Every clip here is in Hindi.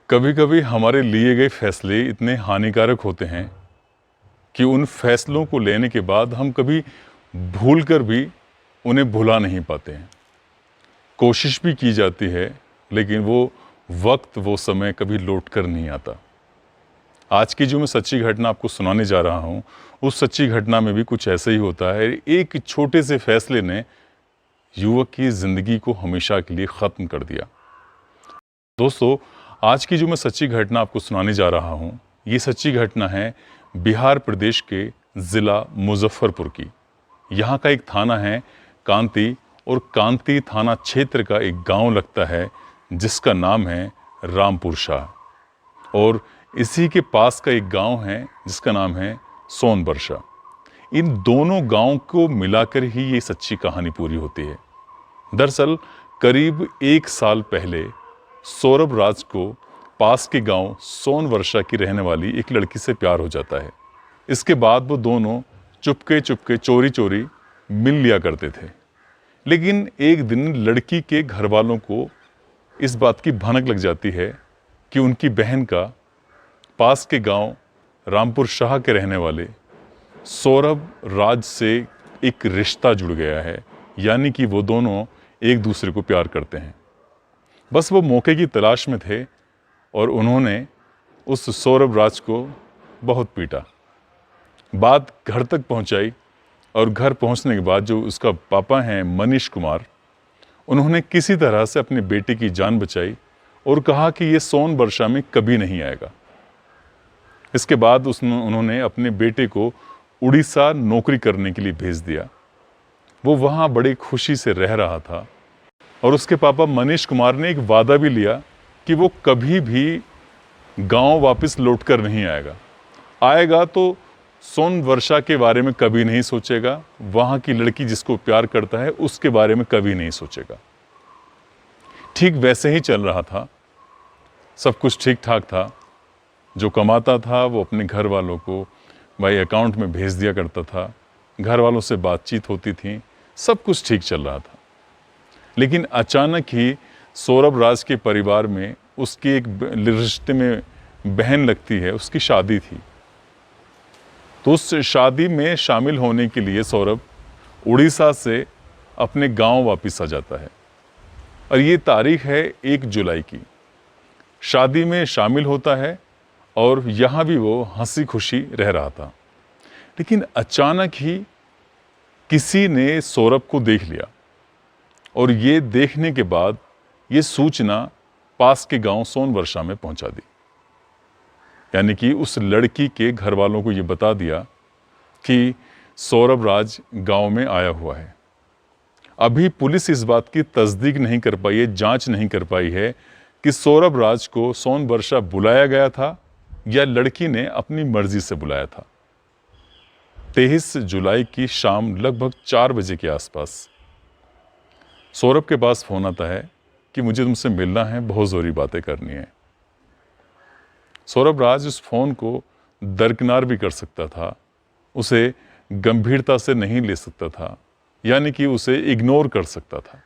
कभी कभी हमारे लिए गए फैसले इतने हानिकारक होते हैं कि उन फैसलों को लेने के बाद हम कभी भूल कर भी उन्हें भुला नहीं पाते हैं। कोशिश भी की जाती है, लेकिन वो समय कभी लौट कर नहीं आता। आज की जो मैं सच्ची घटना आपको सुनाने जा रहा हूँ, उस सच्ची घटना में भी कुछ ऐसा ही होता है। एक छोटे से फैसले ने युवक की ज़िंदगी को हमेशा के लिए ख़त्म कर दिया। दोस्तों, आज की जो मैं सच्ची घटना आपको सुनाने जा रहा हूँ, ये सच्ची घटना है बिहार प्रदेश के ज़िला मुज़फ़्फ़रपुर की। यहाँ का एक थाना है कांती, और कांती थाना क्षेत्र का एक गांव लगता है जिसका नाम है रामपुर शाह, और इसी के पास का एक गांव है जिसका नाम है सोनबरसा। इन दोनों गांव को मिलाकर ही ये सच्ची कहानी पूरी होती है। दरअसल करीब 1 साल पहले सौरभ राज को पास के गांव सोनवर्षा की रहने वाली एक लड़की से प्यार हो जाता है। इसके बाद वो दोनों चुपके चुपके चोरी चोरी मिल लिया करते थे। लेकिन एक दिन लड़की के घर वालों को इस बात की भनक लग जाती है कि उनकी बहन का पास के गांव रामपुर शाह के रहने वाले सौरभ राज से एक रिश्ता जुड़ गया है, यानी कि वो दोनों एक दूसरे को प्यार करते हैं। बस वो मौके की तलाश में थे और उन्होंने उस सौरभ राज को बहुत पीटा। बात घर तक पहुंचाई और घर पहुंचने के बाद जो उसका पापा हैं मनीष कुमार, उन्होंने किसी तरह से अपने बेटे की जान बचाई और कहा कि ये सोनबरसा में कभी नहीं आएगा। इसके बाद उन्होंने अपने बेटे को उड़ीसा नौकरी करने के लिए भेज दिया। वो वहाँ बड़ी खुशी से रह रहा था और उसके पापा मनीष कुमार ने एक वादा भी लिया कि वो कभी भी गांव वापस लौटकर नहीं आएगा। आएगा तो सोनवर्षा के बारे में कभी नहीं सोचेगा, वहाँ की लड़की जिसको प्यार करता है उसके बारे में कभी नहीं सोचेगा। ठीक वैसे ही चल रहा था, सब कुछ ठीक ठाक था। जो कमाता था वो अपने घर वालों को भाई अकाउंट में भेज दिया करता था, घर वालों से बातचीत होती थी, सब कुछ ठीक चल रहा था। लेकिन अचानक ही सौरभ राज के परिवार में उसकी एक रिश्ते में बहन लगती है, उसकी शादी थी। तो उस शादी में शामिल होने के लिए सौरभ उड़ीसा से अपने गांव वापस आ जाता है और ये तारीख है 1 जुलाई की। शादी में शामिल होता है और यहाँ भी वो हंसी खुशी रह रहा था। लेकिन अचानक ही किसी ने सौरभ को देख लिया और ये देखने के बाद ये सूचना पास के गांव सोनवर्षा में पहुंचा दी। यानी कि उस लड़की के घर वालों को ये बता दिया कि सौरभ राज गांव में आया हुआ है। अभी पुलिस इस बात की तस्दीक नहीं कर पाई है, जांच नहीं कर पाई है कि सौरभ राज को सोनवर्षा बुलाया गया था या लड़की ने अपनी मर्जी से बुलाया था। 23 जुलाई की शाम लगभग 4 बजे के आसपास सौरभ के पास फोन आता है कि मुझे तुमसे मिलना है, बहुत ज़रूरी बातें करनी है। सौरभ राज उस फ़ोन को दरकिनार भी कर सकता था, उसे गंभीरता से नहीं ले सकता था, यानी कि उसे इग्नोर कर सकता था,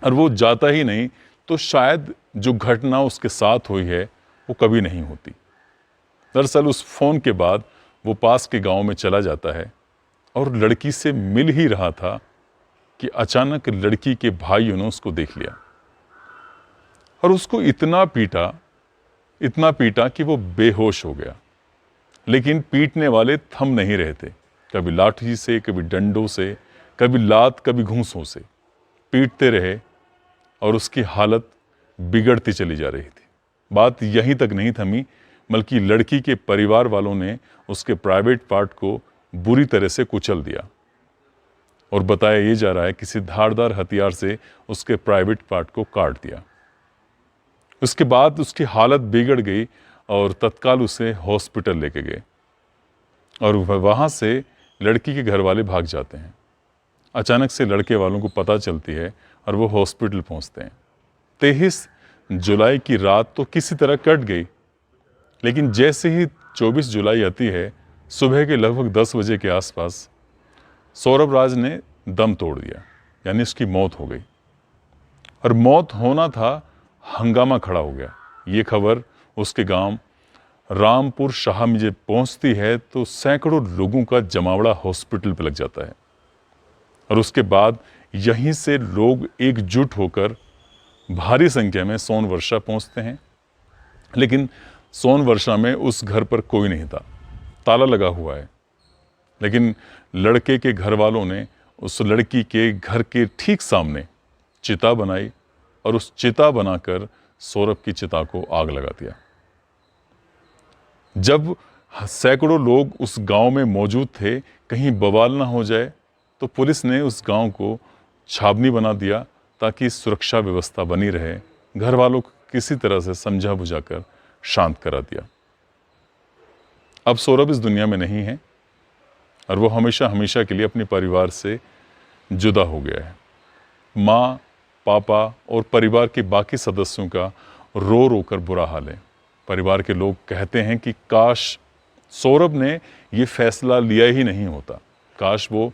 और वो जाता ही नहीं तो शायद जो घटना उसके साथ हुई है वो कभी नहीं होती। दरअसल उस फ़ोन के बाद वो पास के गांव में चला जाता है और लड़की से मिल ही रहा था कि अचानक लड़की के भाइयों ने उसको देख लिया और उसको इतना पीटा कि वो बेहोश हो गया। लेकिन पीटने वाले थम नहीं रहे थे, कभी लाठी से, कभी डंडों से, कभी लात, कभी घूंसों से पीटते रहे और उसकी हालत बिगड़ती चली जा रही थी। बात यहीं तक नहीं थमी, बल्कि लड़की के परिवार वालों ने उसके प्राइवेट पार्ट को बुरी तरह से कुचल दिया और बताया ये जा रहा है किसी धारदार हथियार से उसके प्राइवेट पार्ट को काट दिया। उसके बाद उसकी हालत बिगड़ गई और तत्काल उसे हॉस्पिटल लेके गए और वहाँ से लड़की के घर वाले भाग जाते हैं। अचानक से लड़के वालों को पता चलती है और वो हॉस्पिटल पहुँचते हैं। 23 जुलाई की रात तो किसी तरह कट गई, लेकिन जैसे ही 24 जुलाई आती है, सुबह के लगभग 10 बजे के आसपास सौरभ राज ने दम तोड़ दिया, यानी उसकी मौत हो गई। और मौत होना था, हंगामा खड़ा हो गया। ये खबर उसके गांव रामपुर शाह में जब पहुंचती है तो सैकड़ों लोगों का जमावड़ा हॉस्पिटल पे लग जाता है और उसके बाद यहीं से लोग एकजुट होकर भारी संख्या में सोनवर्षा पहुंचते हैं। लेकिन सोनवर्षा में उस घर पर कोई नहीं था, ताला लगा हुआ है। लेकिन लड़के के घर वालों ने उस लड़की के घर के ठीक सामने चिता बनाई और उस चिता बनाकर सौरभ की चिता को आग लगा दिया। जब सैकड़ों लोग उस गांव में मौजूद थे, कहीं बवाल ना हो जाए, तो पुलिस ने उस गांव को छावनी बना दिया ताकि सुरक्षा व्यवस्था बनी रहे। घर वालों को किसी तरह से समझा बुझाकर शांत करा दिया। अब सौरभ इस दुनिया में नहीं है और वो हमेशा हमेशा के लिए अपने परिवार से जुदा हो गया है। माँ, पापा और परिवार के बाकी सदस्यों का रो रो कर बुरा हाल है। परिवार के लोग कहते हैं कि काश सौरभ ने ये फैसला लिया ही नहीं होता, काश वो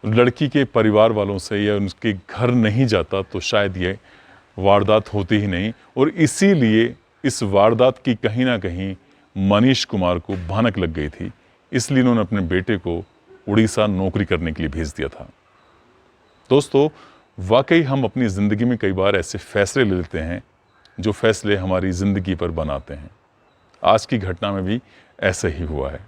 लड़की के परिवार वालों से या उनके घर नहीं जाता तो शायद ये वारदात होती ही नहीं। और इसीलिए इस वारदात की कहीं ना कहीं मनीष कुमार को भनक लग गई थी, इसलिए उन्होंने अपने बेटे को उड़ीसा नौकरी करने के लिए भेज दिया था। दोस्तों, वाकई हम अपनी ज़िंदगी में कई बार ऐसे फैसले ले लेते हैं जो फैसले हमारी ज़िंदगी पर बनाते हैं। आज की घटना में भी ऐसा ही हुआ है।